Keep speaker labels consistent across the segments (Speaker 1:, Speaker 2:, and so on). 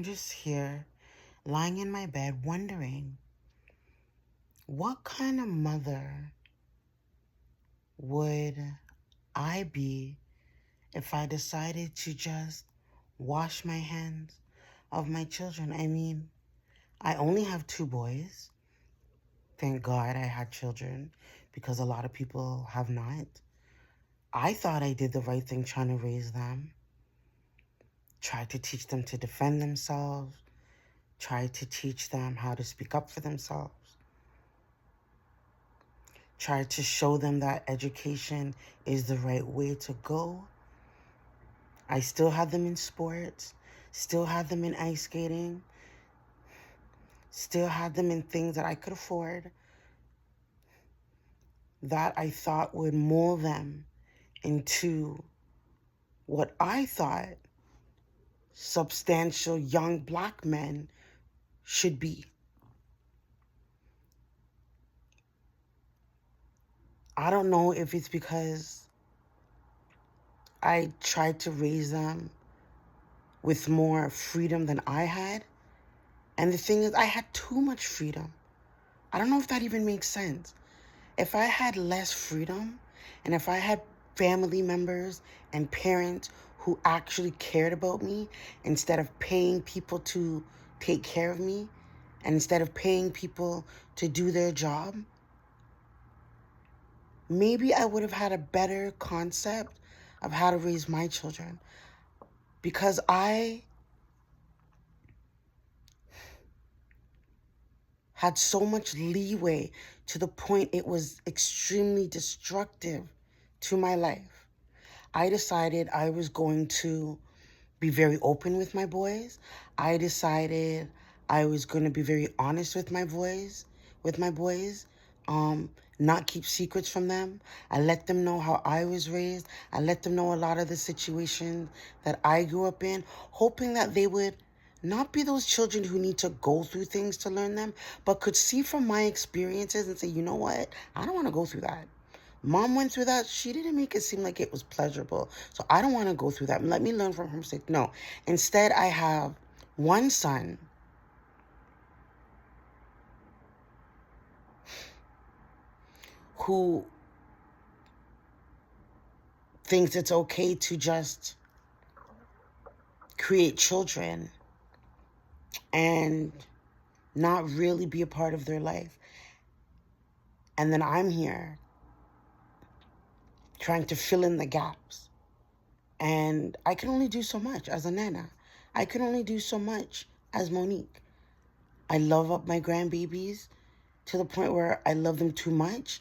Speaker 1: I'm just here, lying in my bed, wondering what kind of mother would I be if I decided to just wash my hands of my children. I mean, I only have 2 boys. Thank God I had children because a lot of people have not. I thought I did the right thing trying to raise them, tried to teach them to defend themselves, tried to teach them how to speak up for themselves, tried to show them that education is the right way to go. I still had them in sports, still had them in ice skating, still had them in things that I could afford, that I thought would mold them into what I thought substantial young black men should be. I don't know if it's because I tried to raise them with more freedom than I had. And the thing is, I had too much freedom. I don't know if that even makes sense. If I had less freedom, and if I had family members and parents who actually cared about me instead of paying people to take care of me, and instead of paying people to do their job, maybe I would have had a better concept of how to raise my children. Because I had so much leeway to the point it was extremely destructive to my life. I decided I was going to be very open with my boys. I decided I was going to be very honest with my boys, not keep secrets from them. I let them know how I was raised. I let them know a lot of the situations that I grew up in, hoping that they would not be those children who need to go through things to learn them, but could see from my experiences and say, you know what? I don't want to go through that. Mom went through that. She didn't make it seem like it was pleasurable. So I don't want to go through that. Let me learn from her mistake. No. Instead, I have one son who thinks it's okay to just create children and not really be a part of their life. And then I'm here trying to fill in the gaps. And I can only do so much as a nana. I can only do so much as Monique. I love up my grandbabies to the point where I love them too much.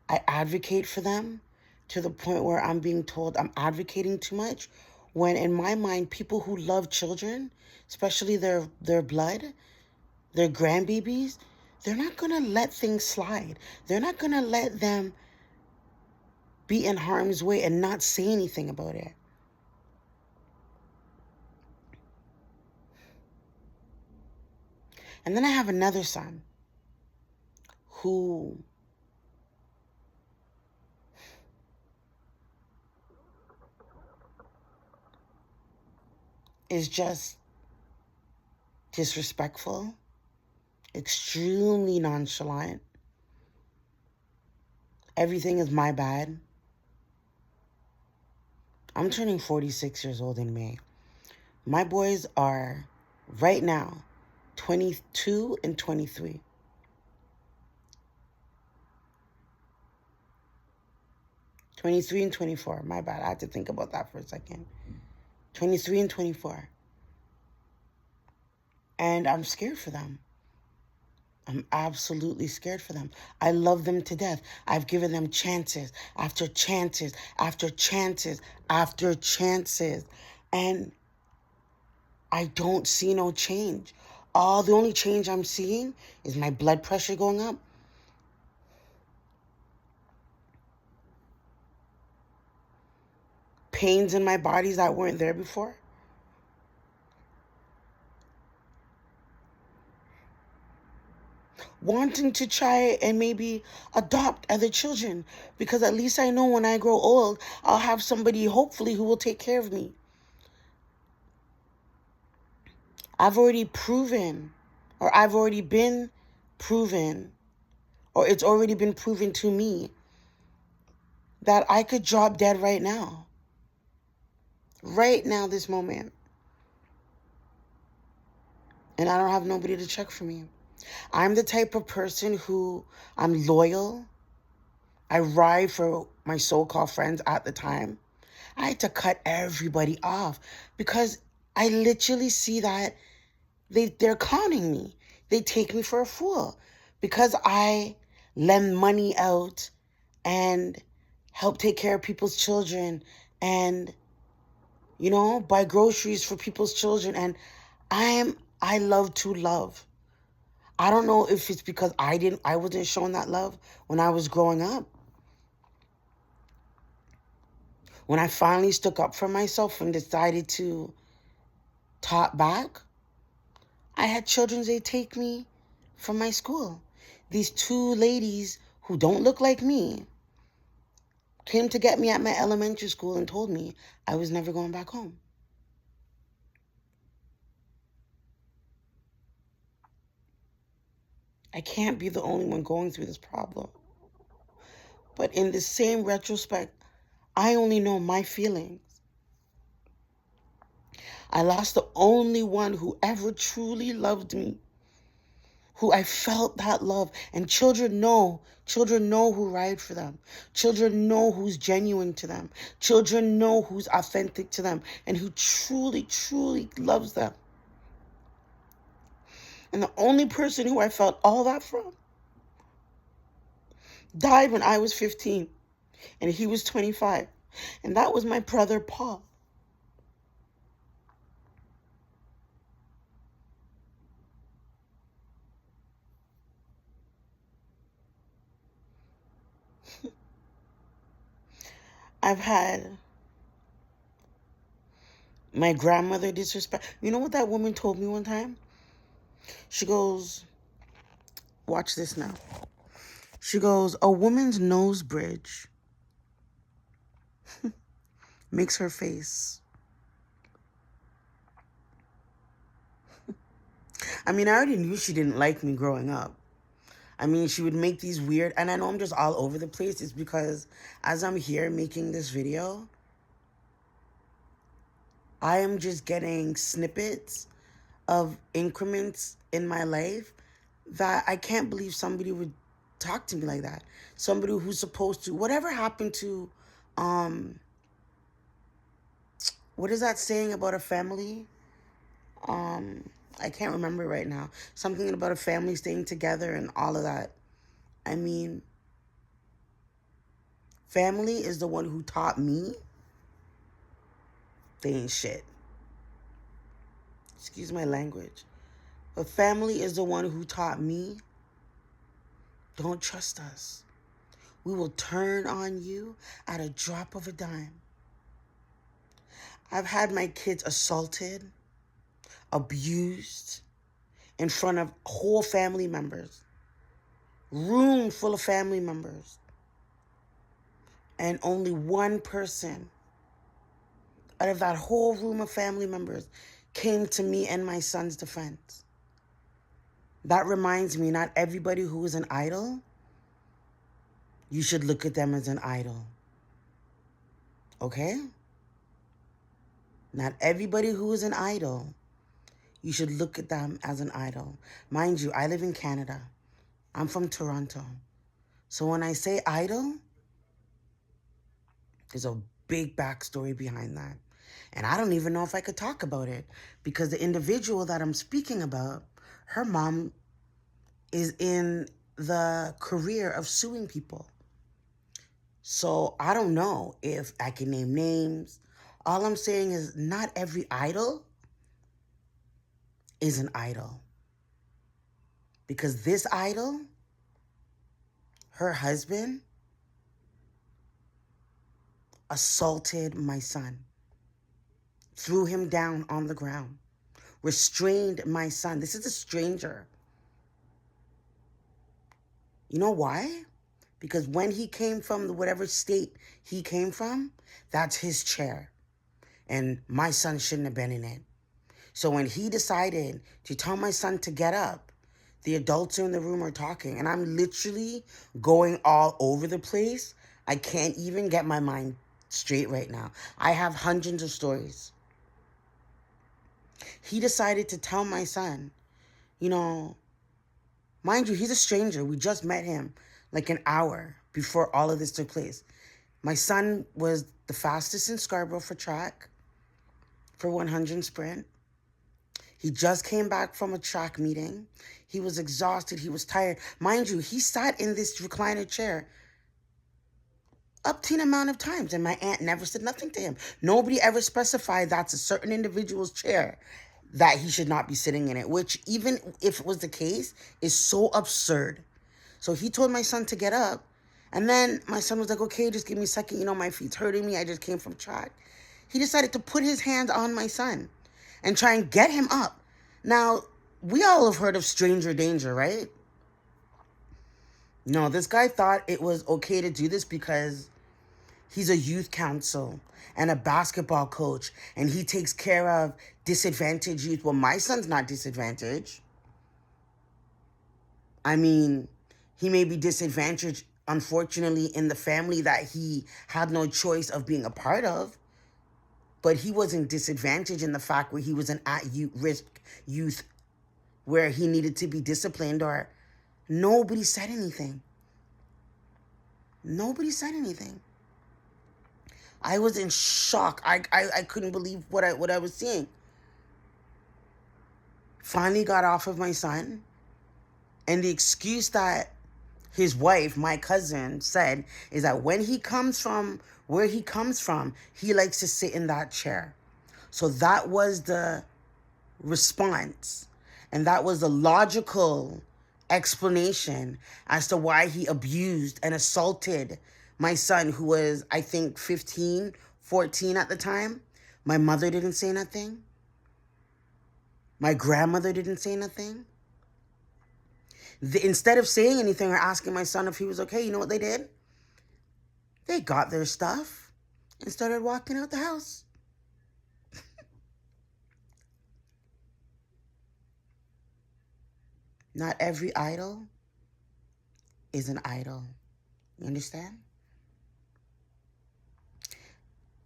Speaker 1: I advocate for them to the point where I'm being told I'm advocating too much, when in my mind, people who love children, especially their blood, their grandbabies, they're not going to let things slide. They're not going to let them be in harm's way and not say anything about it. And then I have another son who is just disrespectful, extremely nonchalant. Everything is my bad. I'm turning 46 years old in May. My boys are, right now, 22 and 23. '23 and 24. My bad. I had to think about that for a second. 23 and 24. And I'm scared for them. I'm absolutely scared for them. I love them to death. I've given them chances after chances after chances after chances. And I don't see no change. The only change I'm seeing is my blood pressure going up. Pains in my bodies that weren't there before. Wanting to try and maybe adopt other children, because at least I know when I grow old, I'll have somebody hopefully who will take care of me. I've already proven, or I've already been proven, or it's already been proven to me that I could drop dead right now. Right now, this moment. And I don't have nobody to check for me. I'm the type of person who I'm loyal. I ride for my so-called friends at the time. I had to cut everybody off because I literally see that they're conning me. They take me for a fool because I lend money out and help take care of people's children and, buy groceries for people's children. And I love to love. I don't know if it's because I wasn't shown that love when I was growing up. When I finally stuck up for myself and decided to talk back, I had children, they take me from my school. These two ladies who don't look like me came to get me at my elementary school and told me I was never going back home. I can't be the only one going through this problem. But in the same retrospect, I only know my feelings. I lost the only one who ever truly loved me, who I felt that love. And children know who ride for them. Children know who's genuine to them. Children know who's authentic to them and who truly, truly loves them. And the only person who I felt all that from died when I was 15 and he was 25. And that was my brother, Paul. I've had my grandmother disrespect. You know what that woman told me one time? She goes, watch this now. She goes, a woman's nose bridge makes her face. I mean, I already knew she didn't like me growing up. I mean, she would make these weird, and I know I'm just all over the place. It's because as I'm here making this video, I am just getting snippets of increments in my life that I can't believe somebody would talk to me like that. Somebody who's supposed to, whatever happened to, what is that saying about a family? I can't remember right now. Something about a family staying together and all of that. I mean, family is the one who taught me they ain't shit. Excuse my language. But family is the one who taught me don't trust us. We will turn on you at a drop of a dime. I've had my kids assaulted, abused in front of whole family members. Room full of family members. And only one person out of that whole room of family members came to me and my son's defense. That reminds me, not everybody who is an idol, you should look at them as an idol. Okay? Not everybody who is an idol, you should look at them as an idol. Mind you, I live in Canada. I'm from Toronto. So when I say idol, there's a big backstory behind that. And I don't even know if I could talk about it because the individual that I'm speaking about, her mom is in the career of suing people. So I don't know if I can name names. All I'm saying is not every idol is an idol. Because this idol, her husband, assaulted my son, threw him down on the ground, restrained my son. This is a stranger. You know why? Because when he came from whatever state he came from, that's his chair. And my son shouldn't have been in it. So when he decided to tell my son to get up, the adults in the room are talking, and I'm literally going all over the place. I can't even get my mind straight right now. I have hundreds of stories. He decided to tell my son, you know, mind you, he's a stranger. We just met him like an hour before all of this took place. My son was the fastest in Scarborough for track, for 100 sprint. He just came back from a track meeting. He was exhausted. He was tired. Mind you, he sat in this recliner chair up to an amount of times, and my aunt never said nothing to him. Nobody ever specified that's a certain individual's chair that he should not be sitting in it, which even if it was the case, is so absurd. So he told my son to get up, and then my son was like, okay, just give me a second. You know, my feet's hurting me. I just came from track. He decided to put his hands on my son and try and get him up. Now, we all have heard of stranger danger, right? No, this guy thought it was okay to do this because he's a youth council and a basketball coach, and he takes care of disadvantaged youth. Well, my son's not disadvantaged. I mean, he may be disadvantaged, unfortunately, in the family that he had no choice of being a part of. But he wasn't disadvantaged in the fact where he was an at-risk youth where he needed to be disciplined, or nobody said anything. Nobody said anything. I was in shock. I couldn't believe what I was seeing. Finally got off of my son, and the excuse that his wife, my cousin, said is that when he comes from where he comes from, he likes to sit in that chair. So that was the response, and that was the logical explanation as to why he abused and assaulted my son, who was, I think, 15, 14 at the time. My mother didn't say nothing. My grandmother didn't say nothing. Instead of saying anything or asking my son if he was okay, you know what they did? They got their stuff and started walking out the house. Not every idol is an idol. You understand?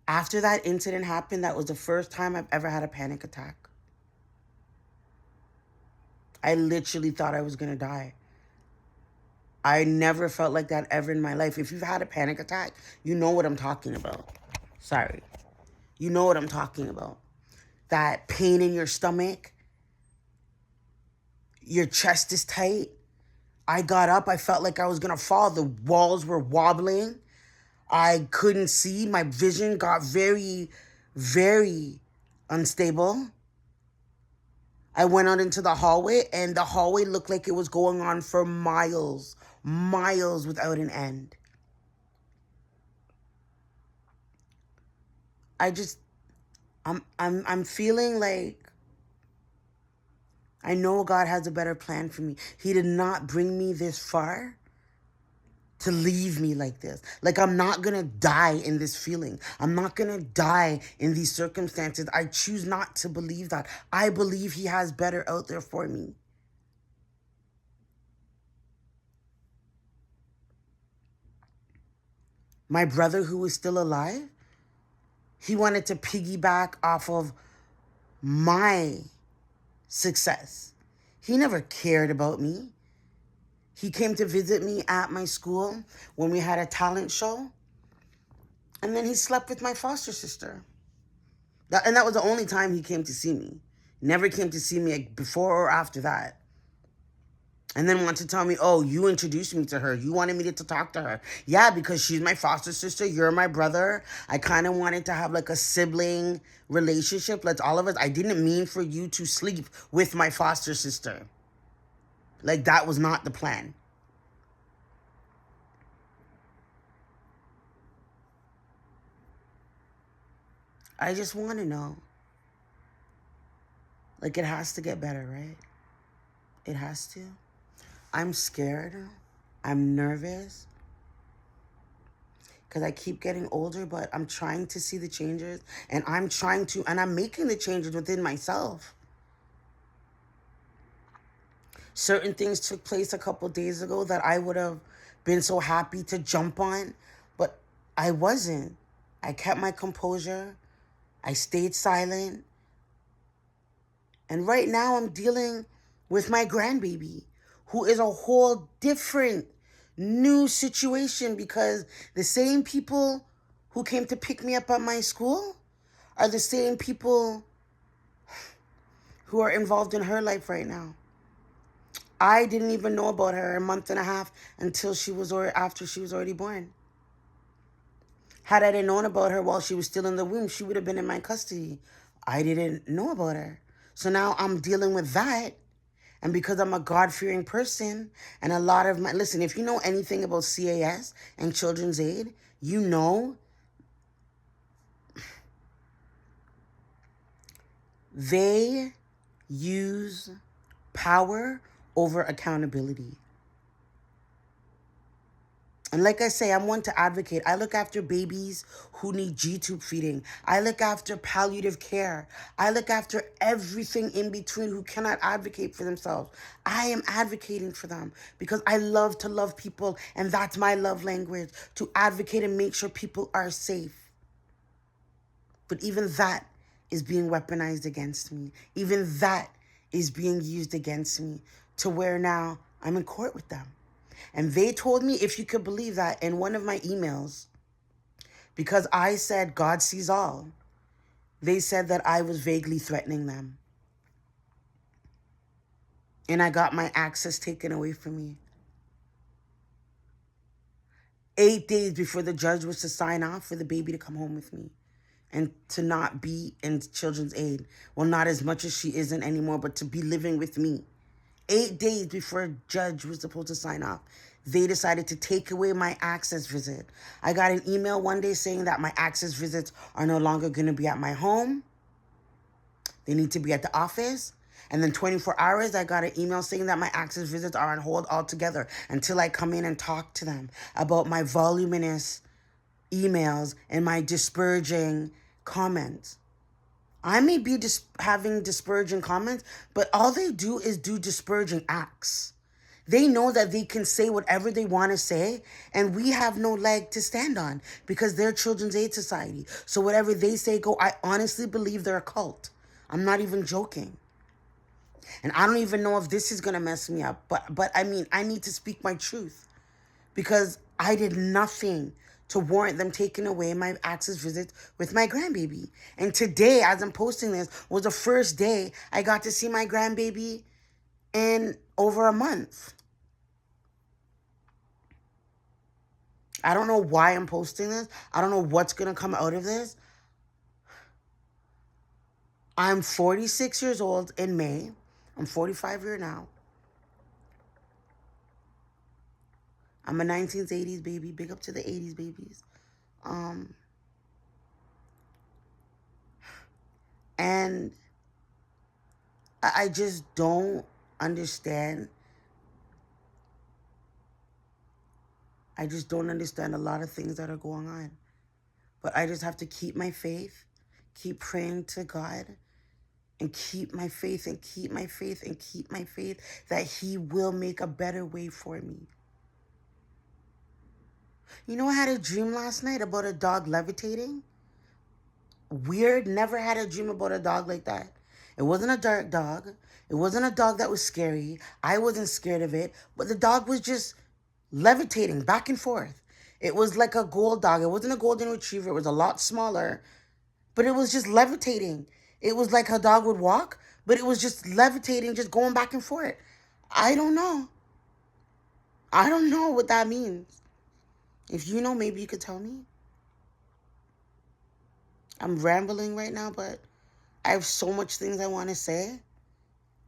Speaker 1: After that incident happened, that was the first time I've ever had a panic attack. I literally thought I was going to die. I never felt like that ever in my life. If you've had a panic attack, you know what I'm talking about. Sorry. You know what I'm talking about. That pain in your stomach. Your chest is tight. I got up. I felt like I was going to fall. The walls were wobbling. I couldn't see. My vision got very, very unstable. I went out into the hallway, and the hallway looked like it was going on for miles, miles without an end. I'm feeling like I know God has a better plan for me. He did not bring me this far to leave me like this. Like, I'm not going to die in this feeling. I'm not going to die in these circumstances. I choose not to believe that. I believe he has better out there for me. My brother, who is still alive, he wanted to piggyback off of my success. He never cared about me. He came to visit me at my school when we had a talent show. And then he slept with my foster sister. And that was the only time he came to see me. Never came to see me before or after that. And then wanted to tell me, oh, you introduced me to her. You wanted me to talk to her. Yeah, because she's my foster sister. You're my brother. I kind of wanted to have like a sibling relationship. Let's all of us. I didn't mean for you to sleep with my foster sister. Like, that was not the plan. I just want to know. Like, it has to get better, right? It has to. I'm scared. I'm nervous. Because I keep getting older, but I'm trying to see the changes. And I'm making the changes within myself. Certain things took place a couple days ago that I would have been so happy to jump on, but I wasn't. I kept my composure. I stayed silent. And right now I'm dealing with my grandbaby, who is a whole different new situation, because the same people who came to pick me up at my school are the same people who are involved in her life right now. I didn't even know about her a month and a half until after she was already born. Had I known about her while she was still in the womb, she would have been in my custody. I didn't know about her. So now I'm dealing with that. And because I'm a God-fearing person, and a lot of listen, if you know anything about CAS and Children's Aid, you know they use power over accountability. And like I say, I'm one to advocate. I look after babies who need G-tube feeding. I look after palliative care. I look after everything in between who cannot advocate for themselves. I am advocating for them because I love to love people, and that's my love language, to advocate and make sure people are safe. But even that is being weaponized against me. Even that is being used against me, to where now I'm in court with them. And they told me, if you could believe that, in one of my emails, because I said God sees all, they said that I was vaguely threatening them. And I got my access taken away from me. 8 days before the judge was to sign off for the baby to come home with me and to not be in Children's Aid. Well, not as much as she isn't anymore, but to be living with me. 8 days before a judge was supposed to sign off, they decided to take away my access visit. I got an email one day saying that my access visits are no longer going to be at my home. They need to be at the office. And then 24 hours, I got an email saying that my access visits are on hold altogether until I come in and talk to them about my voluminous emails and my disparaging comments. I may be having disparaging comments, but all they do is do disparaging acts. They know that they can say whatever they want to say, and we have no leg to stand on because they're Children's Aid Society. So whatever they say go. I honestly believe they're a cult. I'm not even joking. And I don't even know if this is going to mess me up, but I mean, I need to speak my truth because I did nothing to warrant them taking away my access visits with my grandbaby. And today, as I'm posting this, was the first day I got to see my grandbaby in over a month. I don't know why I'm posting this. I don't know what's going to come out of this. I'm 46 years old in May. I'm 45 years now. I'm a 1980s baby. Big up to the 80s babies. And I just don't understand. I just don't understand a lot of things that are going on. But I just have to keep my faith, keep praying to God, and keep my faith and keep my faith and keep my faith that He will make a better way for me. You know, I had a dream last night about a dog levitating. Weird, never had a dream about a dog like that. It wasn't a dark dog. It wasn't a dog that was scary. I wasn't scared of it, but the dog was just levitating back and forth. It was like a gold dog. It wasn't a golden retriever. It was a lot smaller, but it was just levitating. It was like a dog would walk, but it was just levitating, just going back and forth. I don't know. I don't know what that means. If you know, maybe you could tell me. I'm rambling right now, but I have so much things I want to say.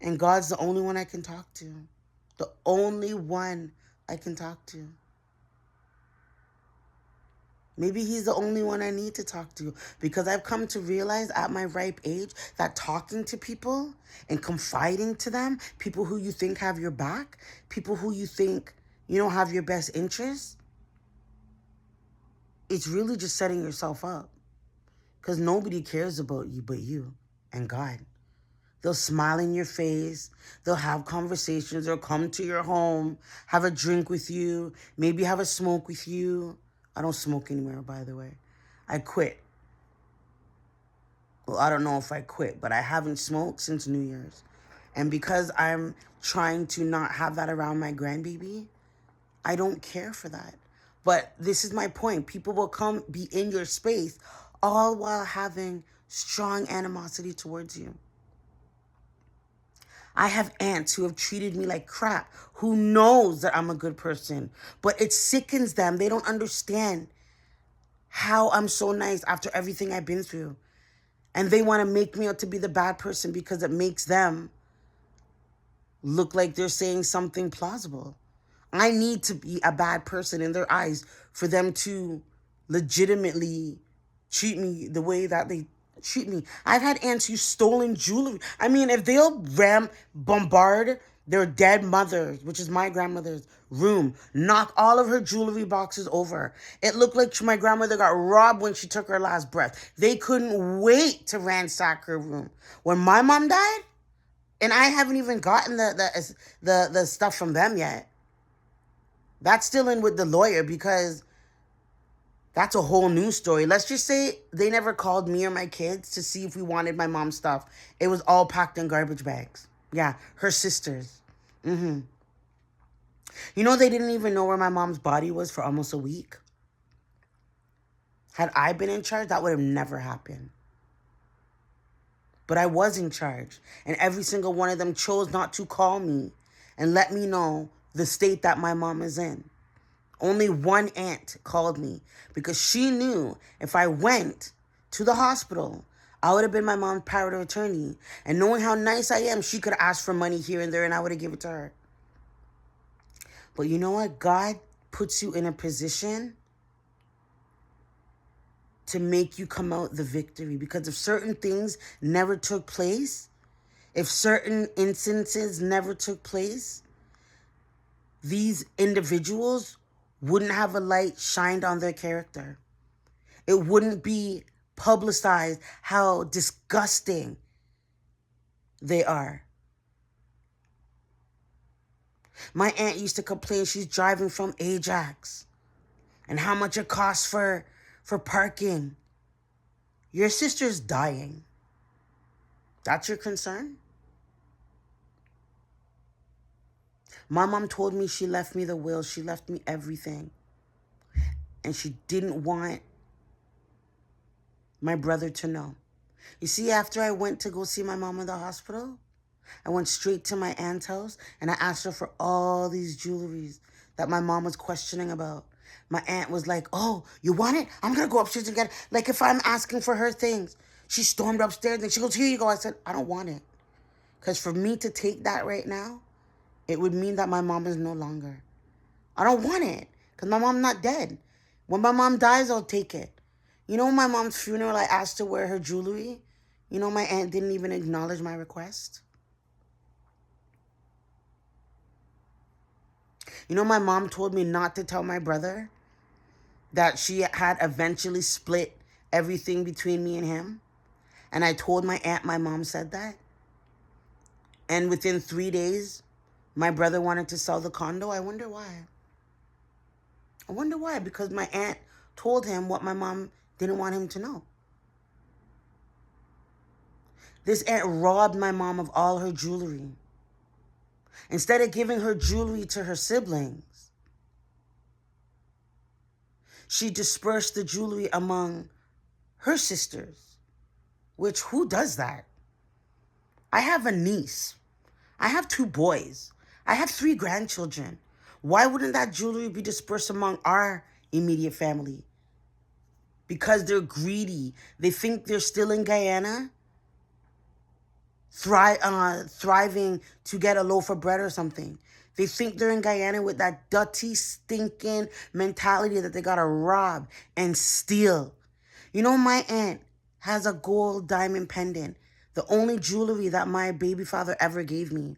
Speaker 1: And God's the only one I can talk to. The only one I can talk to. Maybe He's the only one I need to talk to, because I've come to realize at my ripe age that talking to people and confiding to them, people who you think have your back, people who you think, have your best interests, it's really just setting yourself up, because nobody cares about you but you and God. They'll smile in your face. They'll have conversations. They'll come to your home, have a drink with you, maybe have a smoke with you. I don't smoke anymore, by the way. I quit. Well, I don't know if I quit, but I haven't smoked since New Year's. And because I'm trying to not have that around my grandbaby, I don't care for that. But this is my point. People will come be in your space all while having strong animosity towards you. I have aunts who have treated me like crap, who knows that I'm a good person, but it sickens them. They don't understand how I'm so nice after everything I've been through. And they want to make me out to be the bad person because it makes them look like they're saying something plausible. I need to be a bad person in their eyes for them to legitimately treat me the way that they treat me. I've had aunts who've stolen jewelry. I mean, if they'll bombard their dead mother, which is my grandmother's room, knock all of her jewelry boxes over. It looked like my grandmother got robbed when she took her last breath. They couldn't wait to ransack her room. When my mom died, and I haven't even gotten the stuff from them yet. That's still in with the lawyer because that's a whole new story. Let's just say they never called me or my kids to see if we wanted my mom's stuff. It was all packed in garbage bags. Yeah, her sisters. You know, they didn't even know where my mom's body was for almost a week. Had I been in charge, that would have never happened. But I was in charge. And every single one of them chose not to call me and let me know the state that my mom is in. Only one aunt called me because she knew if I went to the hospital, I would have been my mom's power of attorney. And knowing how nice I am, she could ask for money here and there and I would have given it to her. But you know what? God puts you in a position to make you come out the victory. Because if certain things never took place, if certain instances never took place, these individuals wouldn't have a light shined on their character. It wouldn't be publicized how disgusting they are. My aunt used to complain she's driving from Ajax and how much it costs for parking. Your sister's dying. That's your concern? My mom told me she left me the will. She left me everything. And she didn't want my brother to know. You see, after I went to go see my mom in the hospital, I went straight to my aunt's house and I asked her for all these jewelries that my mom was questioning about. My aunt was like, oh, you want it? I'm going to go upstairs and get it. Like if I'm asking for her things. She stormed upstairs and she goes, here you go. I said, I don't want it. Because for me to take that right now, it would mean that my mom is no longer. I don't want it because my mom's not dead. When my mom dies, I'll take it. You know, my mom's funeral, I asked her to wear her jewelry. You know, my aunt didn't even acknowledge my request. You know, my mom told me not to tell my brother that she had eventually split everything between me and him. And I told my aunt my mom said that. And within 3 days, my brother wanted to sell the condo. I wonder why. I wonder why. Because my aunt told him what my mom didn't want him to know. This aunt robbed my mom of all her jewelry. Instead of giving her jewelry to her siblings, she dispersed the jewelry among her sisters. Which, who does that? I have a niece. I have 2 boys. I have 3 grandchildren. Why wouldn't that jewelry be dispersed among our immediate family? Because they're greedy. They think they're still in Guyana, thriving to get a loaf of bread or something. They think they're in Guyana with that dirty, stinking mentality that they gotta rob and steal. You know, my aunt has a gold diamond pendant, the only jewelry that my baby father ever gave me.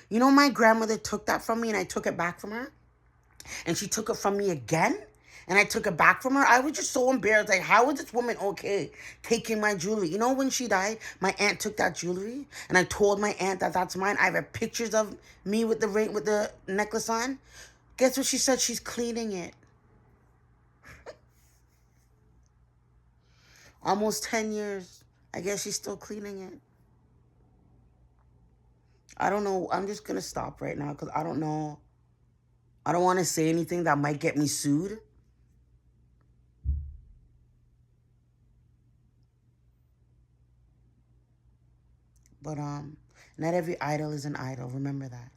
Speaker 1: You know, my grandmother took that from me and I took it back from her. And she took it from me again. and I took it back from her, I was just so embarrassed. Like, how is this woman okay taking my jewelry? You know, when she died, my aunt took that jewelry, and I told my aunt that that's mine. I have pictures of me with the ring, with the necklace on. Guess what she said? She's cleaning it. Almost 10 years. I guess she's still cleaning it. I don't know. I'm just going to stop right now because I don't know. I don't want to say anything that might get me sued. But not every idol is an idol. Remember that.